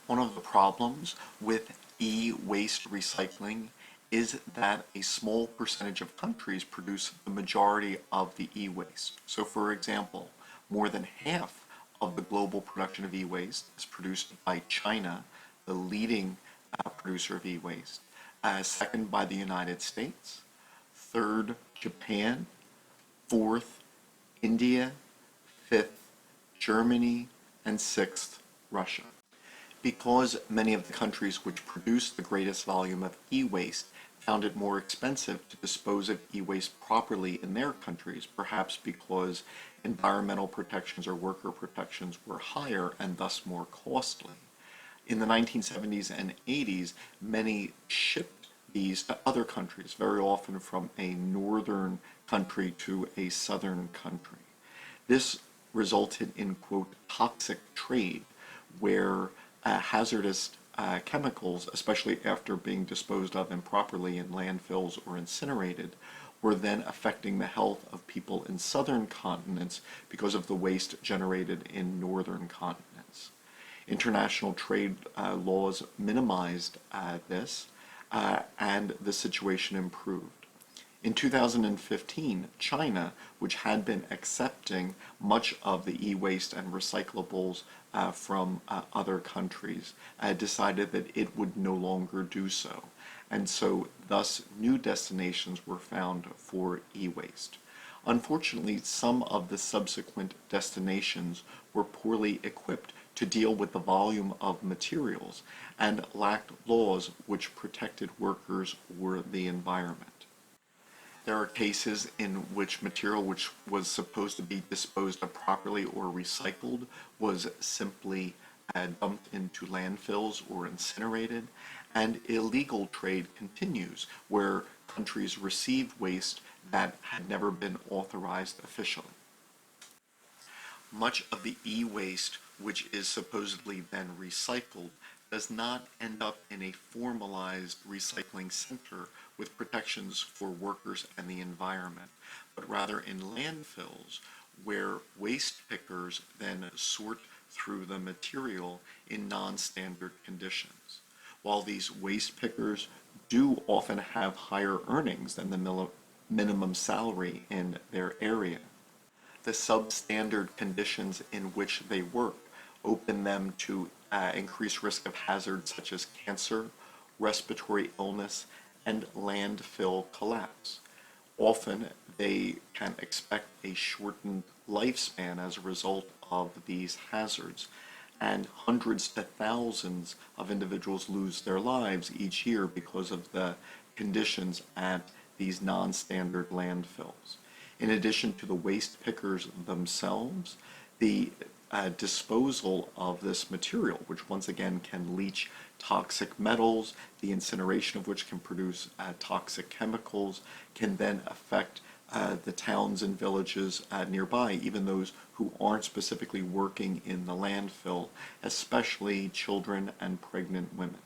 One of the problems with e-waste recycling is that a small percentage of countries produce the majority of the e-waste. So for example, more than half of the global production of e-waste is produced by China, the leading producer of e-waste, second by the United States, third Japan, fourth India, fifth Germany, and sixth Russia. Because many of the countries which produce the greatest volume of e-waste found it more expensive to dispose of e-waste properly in their countries, perhaps because environmental protections or worker protections were higher and thus more costly. In the 1970s and 80s, many shipped these to other countries, very often from a northern country to a southern country. This resulted in, quote, toxic trade, where hazardous chemicals, especially after being disposed of improperly in landfills or incinerated, were then affecting the health of people in southern continents because of the waste generated in northern continents. International trade laws minimized this, and the situation improved. In 2015, China, which had been accepting much of the e-waste and recyclables from other countries, decided that it would no longer do so. And so thus new destinations were found for e-waste. Unfortunately, some of the subsequent destinations were poorly equipped to deal with the volume of materials and lacked laws which protected workers or the environment. There are cases in which material which was supposed to be disposed of properly or recycled was simply dumped into landfills or incinerated, and illegal trade continues where countries receive waste that had never been authorized officially. Much of the e-waste which is supposedly then recycled does not end up in a formalized recycling center with protections for workers and the environment, but rather in landfills where waste pickers then sort through the material in non-standard conditions. While these waste pickers do often have higher earnings than the minimum salary in their area, the substandard conditions in which they work open them to increased risk of hazards such as cancer, respiratory illness, and landfill collapse. Often they can expect a shortened lifespan as a result of these hazards, and hundreds to thousands of individuals lose their lives each year because of the conditions at these non-standard landfills. In addition to the waste pickers themselves, the disposal of this material, which once again can leach toxic metals, the incineration of which can produce toxic chemicals, can then affect the towns and villages nearby, even those who aren't specifically working in the landfill, especially children and pregnant women.